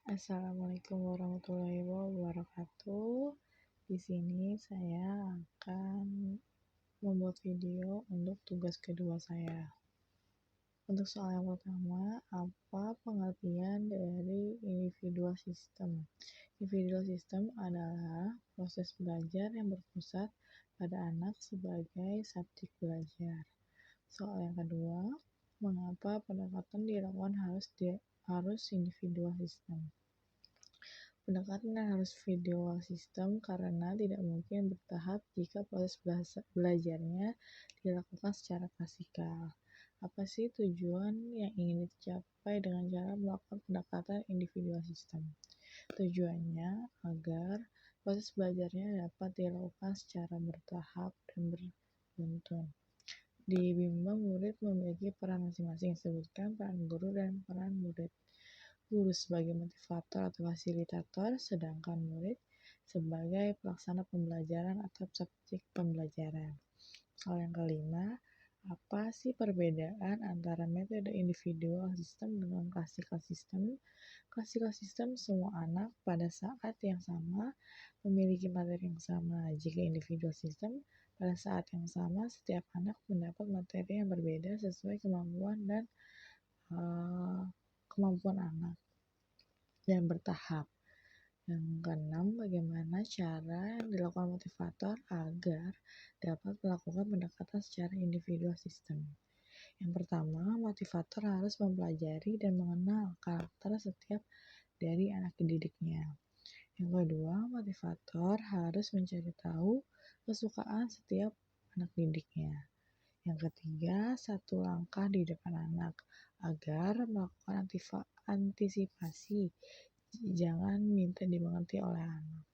Assalamualaikum warahmatullahi wabarakatuh. Di sini saya akan membuat video untuk tugas kedua saya. Untuk soal yang pertama, apa pengertian dari individual system? Individual system adalah proses belajar yang berpusat pada anak sebagai subjek belajar. Soal yang kedua, mengapa pendekatan dilakukan harus individual system? Pendekatan harus individual system karena tidak mungkin bertahap jika proses belajarnya dilakukan secara klasikal. Apa sih tujuan yang ingin dicapai dengan cara melakukan pendekatan individual system? Tujuannya agar proses belajarnya dapat dilakukan secara bertahap dan beruntun. Di bimbang, murid memiliki peran masing-masing, sebutkan peran guru dan peran murid. Guru sebagai motivator atau fasilitator, sedangkan murid sebagai pelaksana pembelajaran atau subjek pembelajaran. Soal yang kelima, apa sih perbedaan antara metode individual system dengan classical system? Classical system, semua anak pada saat yang sama memiliki materi yang sama. Jika individual system, pada saat yang sama setiap anak mendapat materi yang berbeda sesuai kemampuan anak dan bertahap. Yang keenam, bagaimana cara yang dilakukan motivator agar dapat melakukan pendekatan secara individual system? Yang pertama, motivator harus mempelajari dan mengenal karakter setiap dari anak didiknya. Yang kedua, motivator harus mencari tahu kesukaan setiap anak didiknya. Yang ketiga, satu langkah di depan anak agar melakukan antisipasi, jangan minta dimengerti oleh anak.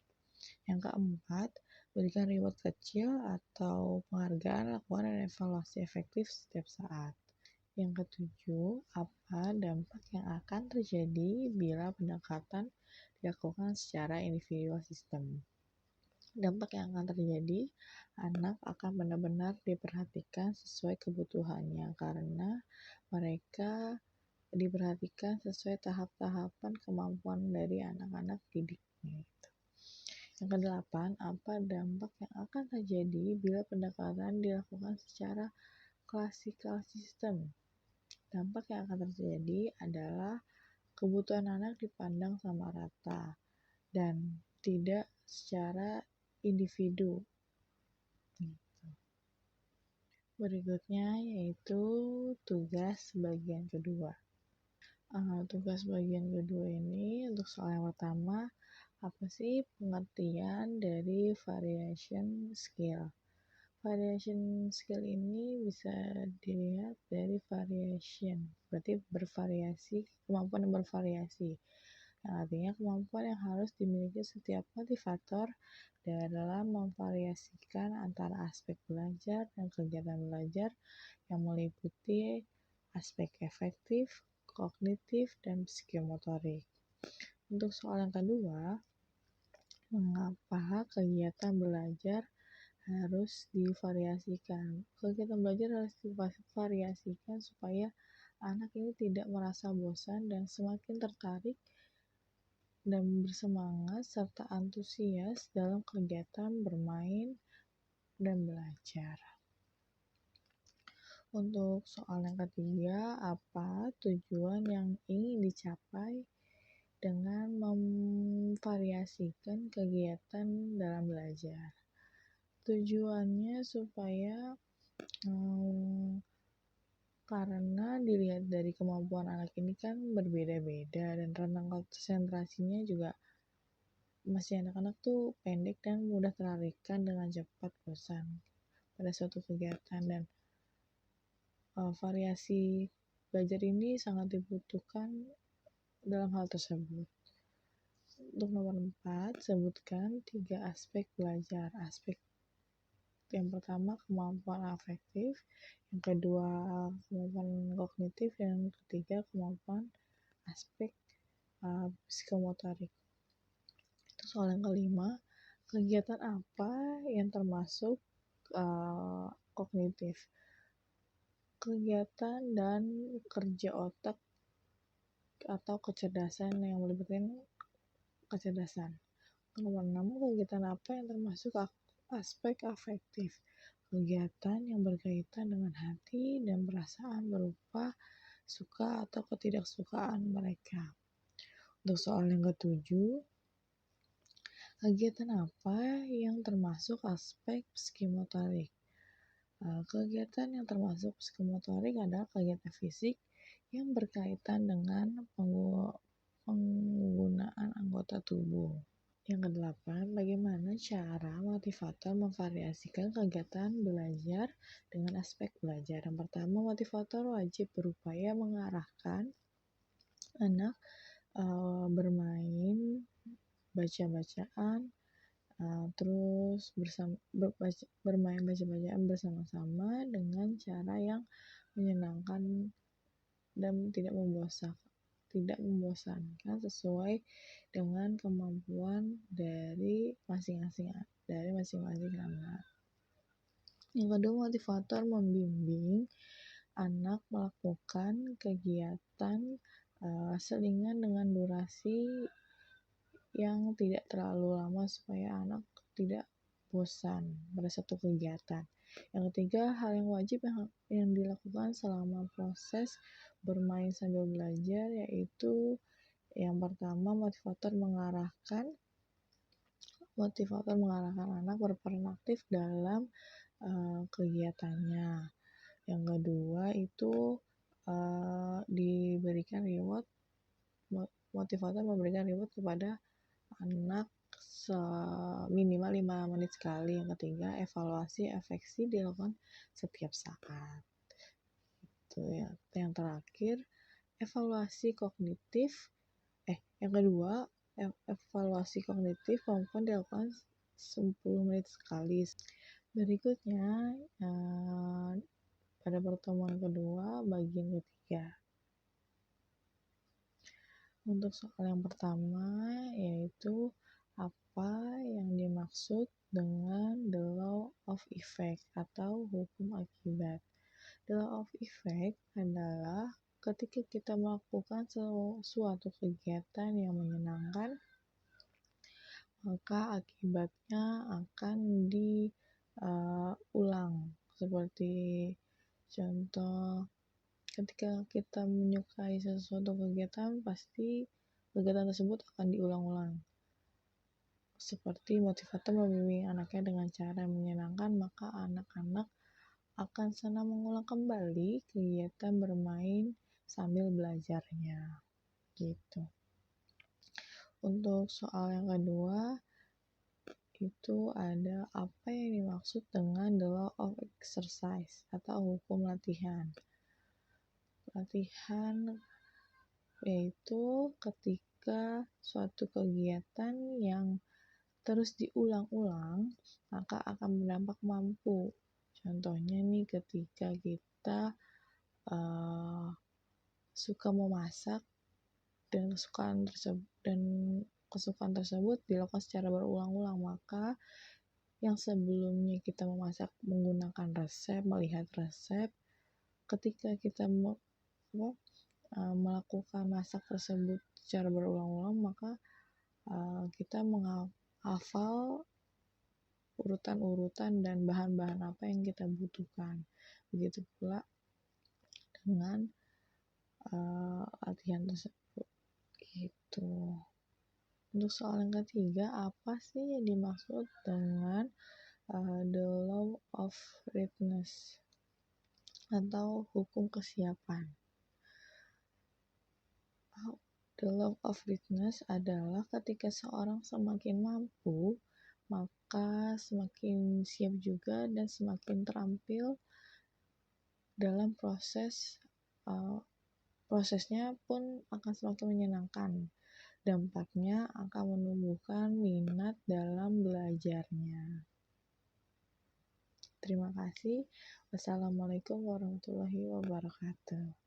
Yang keempat, berikan reward kecil atau penghargaan, lakukan dan evaluasi efektif setiap saat. Yang ketujuh, apa dampak yang akan terjadi bila pendekatan dilakukan secara individual system? Dampak yang akan terjadi, anak akan benar-benar diperhatikan sesuai kebutuhannya karena mereka diperhatikan sesuai tahap-tahapan kemampuan dari anak-anak didiknya. Yang kedelapan, apa dampak yang akan terjadi bila pendekatan dilakukan secara classical system? Dampak yang akan terjadi adalah kebutuhan anak dipandang sama rata dan tidak secara individu. Berikutnya yaitu tugas bagian kedua. Tugas bagian kedua ini untuk soal yang pertama, apa sih pengertian dari variation skill? Variation skill ini bisa dilihat dari variation, berarti bervariasi, kemampuan yang bervariasi. Yang artinya kemampuan yang harus dimiliki setiap motivator dalam memvariasikan antara aspek belajar dan kegiatan belajar yang meliputi aspek efektif, kognitif, dan psikomotorik. Untuk soal yang kedua, mengapa kegiatan belajar harus divariasikan? Kegiatan belajar harus divariasikan supaya anak ini tidak merasa bosan dan semakin tertarik dan bersemangat serta antusias dalam kegiatan bermain dan belajar. Untuk soal yang ketiga, apa tujuan yang ingin dicapai dengan memvariasikan kegiatan dalam belajar? Tujuannya supaya karena dilihat dari kemampuan anak ini kan berbeda-beda dan rentang konsentrasinya juga masih anak-anak tuh pendek dan mudah teralihkan dengan cepat bosan pada suatu kegiatan, dan variasi belajar ini sangat dibutuhkan dalam hal tersebut. Untuk nomor 4, sebutkan 3 aspek belajar. Aspek yang pertama kemampuan afektif, yang kedua kemampuan kognitif, dan yang ketiga kemampuan aspek psikomotorik. Itu soal yang kelima, kegiatan apa yang termasuk kognitif? Kegiatan dan kerja otak atau kecerdasan yang melibatkan kecerdasan. Nomor 6, kegiatan apa yang termasuk aspek afektif? Kegiatan yang berkaitan dengan hati dan perasaan berupa suka atau ketidaksukaan mereka. Untuk soal yang ketujuh, kegiatan apa yang termasuk aspek psikomotorik? Kegiatan yang termasuk psikomotorik adalah kegiatan fisik yang berkaitan dengan penggunaan anggota tubuh. Yang kedelapan, bagaimana cara motivator memvariasikan kegiatan belajar dengan aspek belajar? Yang pertama, motivator wajib berupaya mengarahkan anak bermain baca-bacaan, terus bermain baca-bacaan bersama-sama dengan cara yang menyenangkan dan tidak membosankan sesuai dengan kemampuan dari masing-masing anak. Yang kedua, motivator membimbing anak melakukan kegiatan selingan dengan durasi yang tidak terlalu lama supaya anak tidak bosan pada satu kegiatan. Yang ketiga, hal yang wajib yang dilakukan selama proses bermain sambil belajar, yaitu yang pertama, motivator mengarahkan anak berperan aktif dalam kegiatannya. Yang kedua itu diberikan reward, motivator memberikan reward kepada anak minimal 5 menit sekali. Yang ketiga, evaluasi afeksi dilakukan setiap saat. Itu ya. Yang terakhir, evaluasi kognitif. Yang kedua, evaluasi kognitif kemampuan dilakukan 10 menit sekali. Berikutnya, pada pertemuan kedua, bagian ketiga. Untuk soal yang pertama, yaitu apa yang dimaksud dengan the law of effect atau hukum akibat. The law of effect adalah ketika kita melakukan suatu kegiatan yang menyenangkan, maka akibatnya akan diulang. Seperti contoh, ketika kita menyukai sesuatu kegiatan, pasti kegiatan tersebut akan diulang-ulang. Seperti motivator membimbing anaknya dengan cara yang menyenangkan, maka anak-anak akan senang mengulang kembali kegiatan bermain sambil belajarnya. Gitu. Untuk soal yang kedua, itu ada apa yang dimaksud dengan the law of exercise atau hukum latihan. Latihan yaitu ketika suatu kegiatan yang terus diulang-ulang, maka akan berdampak mampu. Contohnya nih, ketika kita suka memasak dan kesukaan tersebut dilakukan secara berulang-ulang, maka yang sebelumnya kita memasak menggunakan resep, melihat resep, ketika kita melakukan masak tersebut secara berulang-ulang, maka kita menghafal urutan-urutan dan bahan-bahan apa yang kita butuhkan. Begitu pula dengan latihan tersebut. Gitu. Untuk soal yang ketiga, apa sih yang dimaksud dengan the law of readiness atau hukum kesiapan? The law of readiness adalah ketika seorang semakin mampu, maka semakin siap juga dan semakin terampil dalam prosesnya pun akan semakin menyenangkan. Dampaknya akan menumbuhkan minat dalam belajarnya. Terima kasih. Wassalamualaikum warahmatullahi wabarakatuh.